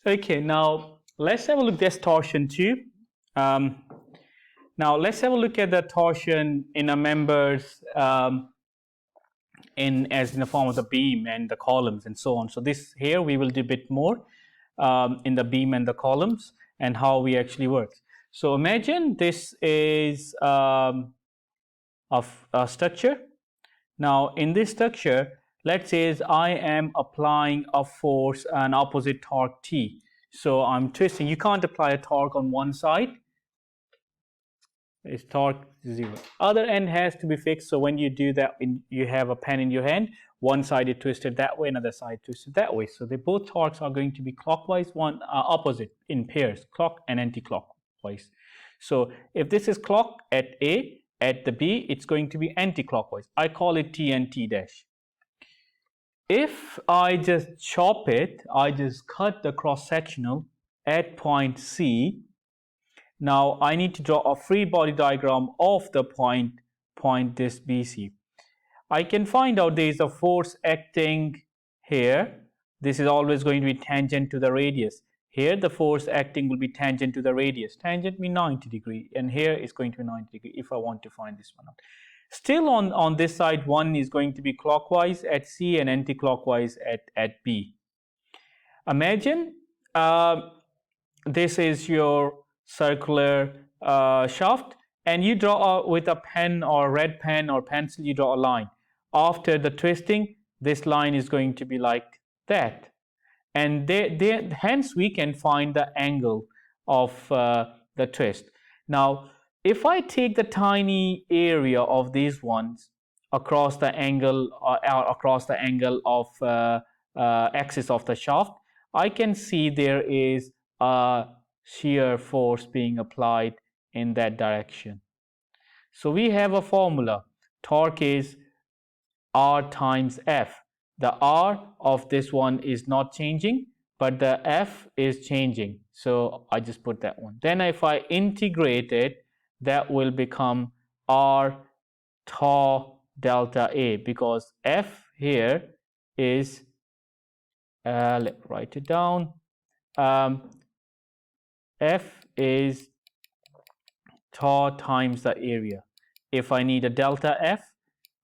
Okay, now let's have a look at this torsion too. Um, Now let's have a look at the torsion in a members in the form of the beam and the columns and so on. So this here we will do a bit more in the beam and the columns and how we actually work. So imagine this is a structure. Now in this structure, let's say I am applying a force, an opposite torque T. So I'm twisting. You can't apply a torque on one side. Is torque 0. Other end has to be fixed. So when you do that, you have a pen in your hand. One side is twisted that way, another side twisted that way. So they both torques are going to be clockwise, one opposite in pairs, clock and anti-clockwise. So if this is clock at A, at the B, it's going to be anti-clockwise. I call it T and T dash. If I just chop it, I just cut the cross-sectional at point C. Now I need to draw a free body diagram of the point this BC. I can find out there is a force acting here. This is always going to be tangent to the radius. Here the force acting will be tangent to the radius. Tangent means 90 degree, and here is going to be 90 degree if I want to find this one out. Still on this side, one is going to be clockwise at C and anti-clockwise at B. Imagine this is your circular shaft, and you draw with a pen or red pen or pencil, you draw a line. After the twisting, this line is going to be like that, and hence we can find the angle of the twist. Now if I take the tiny area of these ones across the angle of axis of the shaft, I can see there is a shear force being applied in that direction. So we have a formula. Torque is R times F. The R of this one is not changing, but the F is changing. So I just put that one. Then if I integrate it, that will become R tau delta A, because F here is, let's write it down. F is tau times the area. If I need a delta F,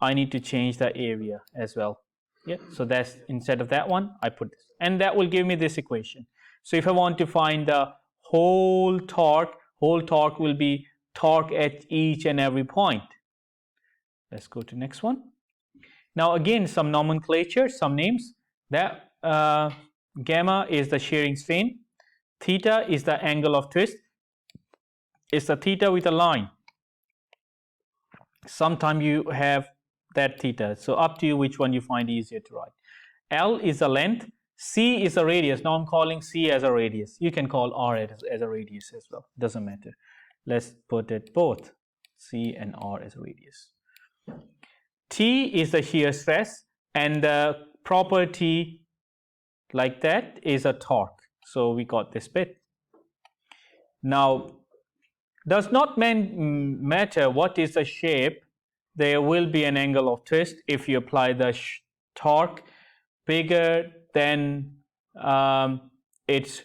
I need to change the area as well. Yeah, so that's, instead of that one, I put this, and that will give me this equation. So if I want to find the whole torque will be torque at each and every point. Let's go to next one. Now again, some nomenclature, some names. That gamma is the shearing strain. Theta is the angle of twist. It's the theta with a line. Sometimes you have that theta. So up to you which one you find easier to write. L is the length. C is a radius. Now I'm calling C as a radius. You can call R as a radius as well. Doesn't matter. Let's put it both, C and R as a radius. T is the shear stress, and the property like that is a torque. So we got this bit. Now, does not matter what is the shape, there will be an angle of twist if you apply the torque bigger than its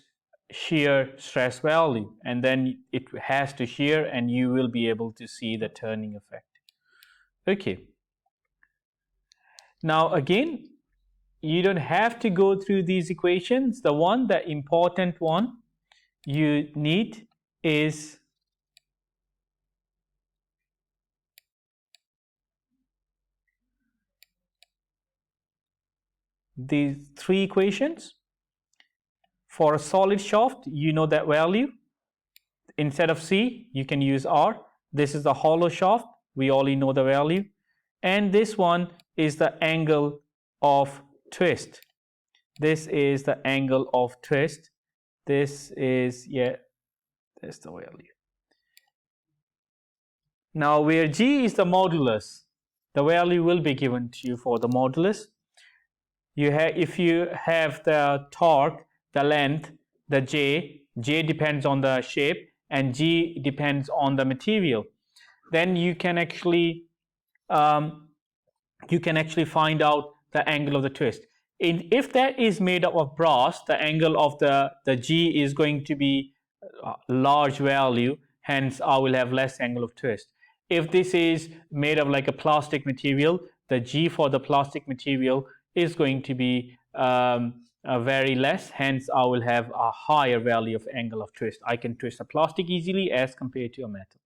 shear stress value, and then it has to shear, and you will be able to see the turning effect. Okay. Now again, you don't have to go through these equations. The important one you need is these three equations. For a solid shaft, you know that value. Instead of C, you can use R. This is the hollow shaft. We already know the value. And this one is the angle of twist. This is the angle of twist. This is, yeah, that's the value. Now, where G is the modulus, the value will be given to you for the modulus. If you have the torque, the length, the J depends on the shape, and G depends on the material, then you can actually find out the angle of the twist. If that is made up of brass, the angle of the G is going to be a large value, hence I will have less angle of twist. If this is made of like a plastic material, the G for the plastic material is going to be very less, hence I will have a higher value of angle of twist. I can twist a plastic easily as compared to a metal.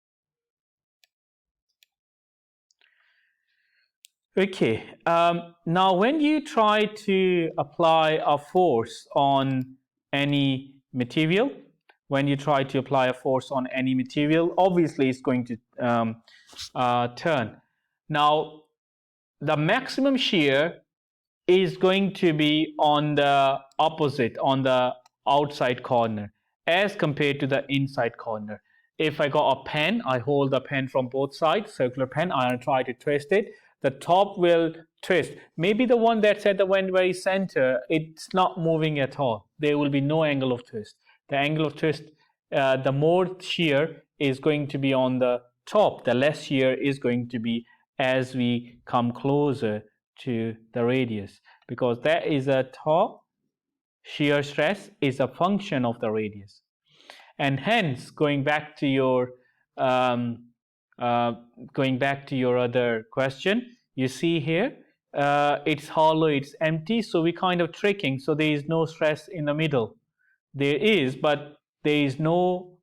Okay, now when you try to apply a force on any material, obviously it's going to turn. Now, the maximum shear is going to be on the opposite, on the outside corner, as compared to the inside corner. If I got a pen, I hold the pen from both sides, circular pen, I try to twist it, the top will twist. Maybe the one that's at the very center, it's not moving at all. There will be no angle of twist. The angle of twist, the more shear is going to be on the top, the less shear is going to be as we come closer to the radius, because that is a top shear stress is a function of the radius. And hence, going back to your other question, you see here it's hollow, it's empty, so we kind of tricking, so there is no stress in the middle. There is, but there is no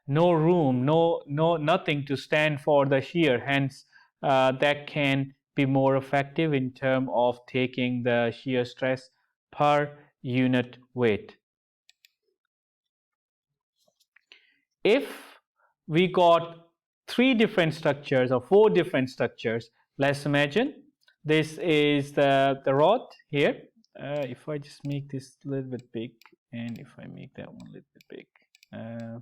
room, nothing to stand for the shear, hence that can be more effective in terms of taking the shear stress per unit weight. If we got 3 different structures or 4 different structures, let's imagine this is the rod here. If I just make this a little bit big, and if I make that one a little bit big, yeah.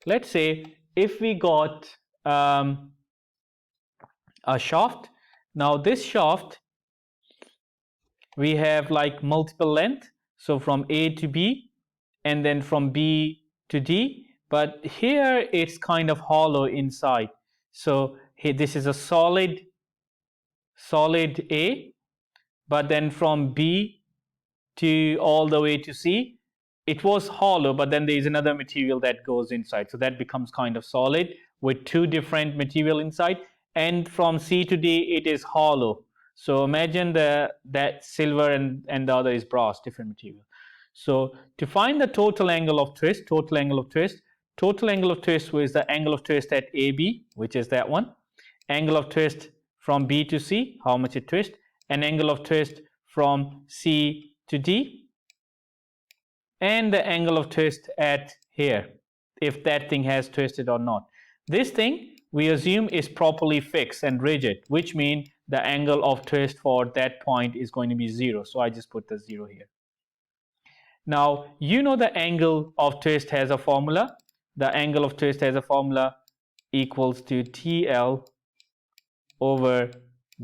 Let's say if we got a shaft. Now this shaft, we have like multiple length, so from A to B and then from B to D, but here it's kind of hollow inside. So here this is a solid A, but then from B to all the way to C, it was hollow, but then there is another material that goes inside, so that becomes kind of solid with 2 different material inside. And from C to D it is hollow, so imagine that silver and the other is brass, different material. So to find the total angle of twist was the angle of twist at AB, which is that one, angle of twist from B to C, how much it twists, and angle of twist from C to D, and the angle of twist at here, if that thing has twisted or not. This thing we assume is properly fixed and rigid, which means the angle of twist for that point is going to be 0. So I just put the 0 here. Now, you know the angle of twist has a formula. The angle of twist has a formula equals to TL over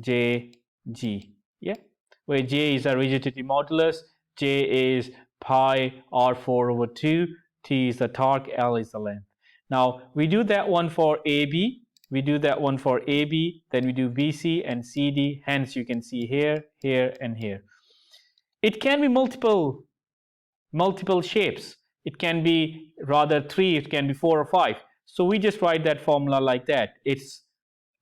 JG. Yeah, where J is a rigidity modulus, J is pi R4 over 2, T is the torque, L is the length. Now, we do that one for AB, then we do BC and CD, hence you can see here, here, and here. It can be multiple shapes. It can be rather 3, it can be 4 or 5. So we just write that formula like that. Its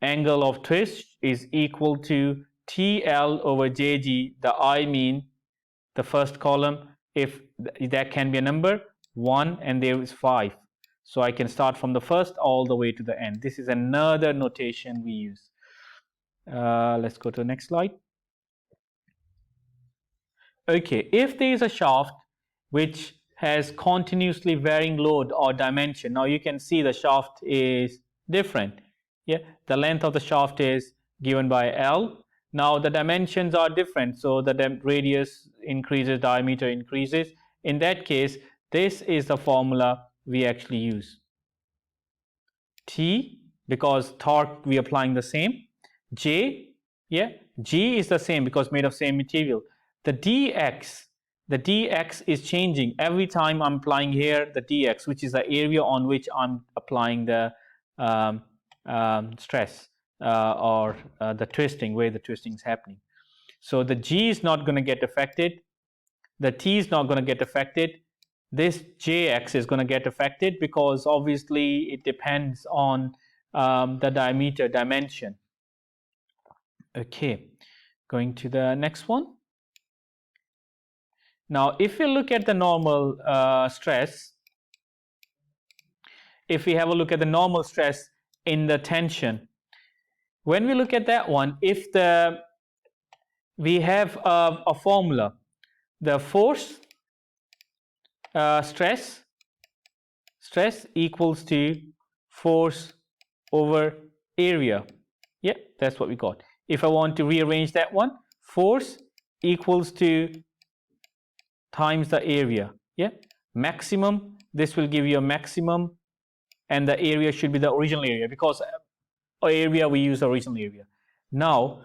angle of twist is equal to TL over JG, the I mean the first column, if that can be a number, 1, and there is 5. So I can start from the first all the way to the end. This is another notation we use. Let's go to the next slide. Okay, if there is a shaft which has continuously varying load or dimension, now you can see the shaft is different. Yeah, the length of the shaft is given by L. Now the dimensions are different, so the radius increases, diameter increases. In that case, this is the formula we actually use. T, because torque we applying the same. J, yeah, G is the same because made of same material. The dx is changing every time I'm applying here the dx, which is the area on which I'm applying the stress or the twisting, where the twisting is happening. So the G is not going to get affected. The T is not going to get affected. This Jx is going to get affected because obviously it depends on the diameter dimension. Okay, going to the next one. Now, if we look at the normal stress, if we have a look at the normal stress in the tension, when we look at that one, if we have a formula, the force stress equals to force over area. Yeah, that's what we got. If I want to rearrange that one, force equals to times the area. Yeah, maximum, this will give you a maximum, and the area should be the original area, because area we use the original area. Now,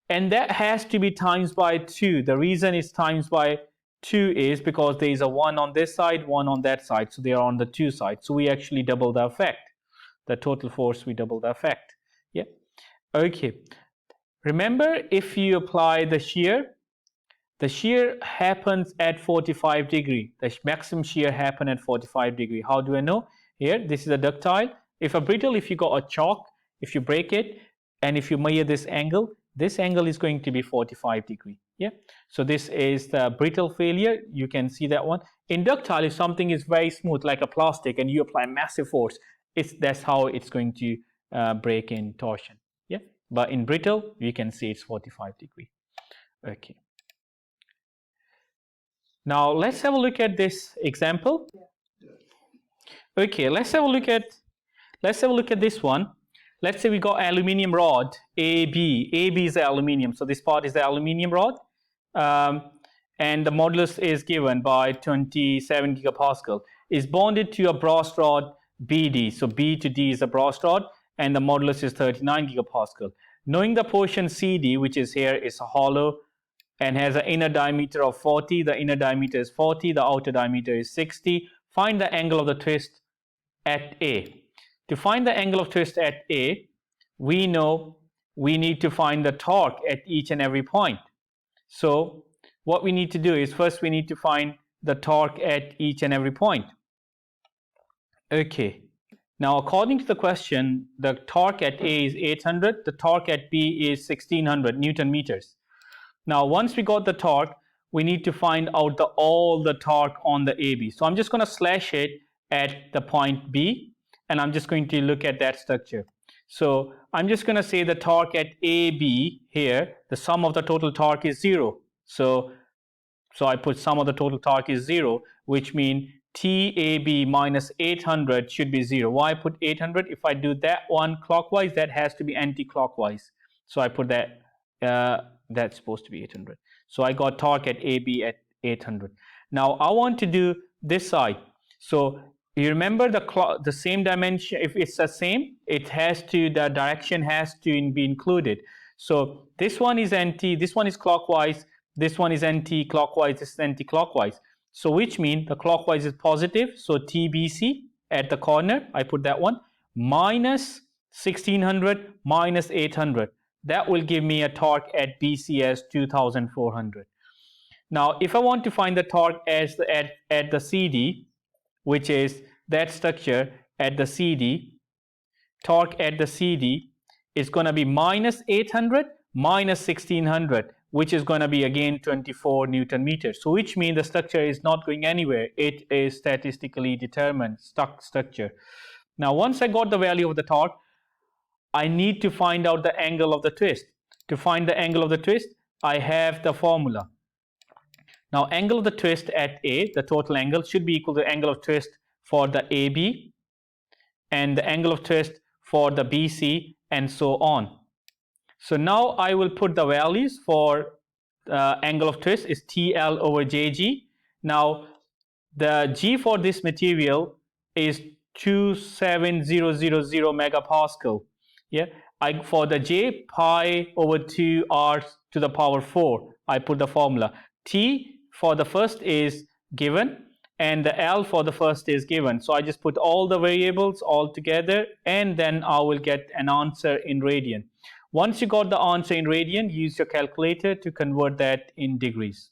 and that has to be times by 2. The reason it's times by 2 is because there is a 1 on this side, 1 on that side, so they are on the 2 sides. So we actually double the effect. The total force, we double the effect. Yeah. Okay. Remember, if you apply the shear happens at 45 degree. The maximum shear happen at 45 degree. How do I know? Here, this is a ductile. If a brittle, if you got a chalk, if you break it, and if you measure this angle is going to be 45 degree. Yeah. So this is the brittle failure. You can see that one. In ductile, if something is very smooth like a plastic and you apply massive force, that's how it's going to break in torsion. Yeah. But in brittle, you can see it's 45 degree. Okay. Now let's have a look at this example. Okay, let's have a look at this one. Let's say we got aluminium rod AB. AB is the aluminium, so this part is the aluminium rod, and the modulus is given by 27 gigapascal. Is bonded to a brass rod BD. So B to D is a brass rod, and the modulus is 39 gigapascal. Knowing the portion CD, which is here, is hollow and has an inner diameter of 40. The inner diameter is 40. The outer diameter is 60. Find the angle of the twist at A. To find the angle of twist at A, we know we need to find the torque at each and every point. So what we need to do is first we need to find the torque at each and every point. Okay. Now, according to the question, the torque at A is 800. The torque at B is 1600 Newton meters. Now, once we got the torque, we need to find out all the torque on the AB. So I'm just going to slash it at the point B, and I'm just going to look at that structure. So I'm just going to say the torque at AB here, the sum of the total torque is 0. So I put sum of the total torque is 0, which means TAB minus 800 should be 0. Why I put 800? If I do that one clockwise, that has to be anti-clockwise. So I put that, that's supposed to be 800. So I got torque at AB at 800. Now I want to do this side. So you remember the same dimension. If it's the same, it has to, the direction has to be included. So this one is anti, this one is clockwise, this one is anti-clockwise, this is anti-clockwise. So which means the clockwise is positive. So TBC at the corner, I put that one, minus 1600 minus 800. That will give me a torque at BC as 2400. Now, if I want to find the torque as at the CD, which is that structure at the CD, torque at the CD is going to be minus 800 minus 1600, which is going to be again 24 Newton meters. So which means the structure is not going anywhere. It is statistically determined, stuck structure. Now, once I got the value of the torque, I need to find out the angle of the twist. To find the angle of the twist, I have the formula. Now, angle of the twist at A, the total angle, should be equal to the angle of twist for the AB and the angle of twist for the BC, and so on. So now I will put the values for angle of twist is TL over JG. Now, the G for this material is 27000 megapascal. Yeah, for the J, pi over 2 r to the power 4. I put the formula. T for the first is given, and the L for the first is given. So I just put all the variables all together, and then I will get an answer in radian. Once you got the answer in radian, use your calculator to convert that in degrees.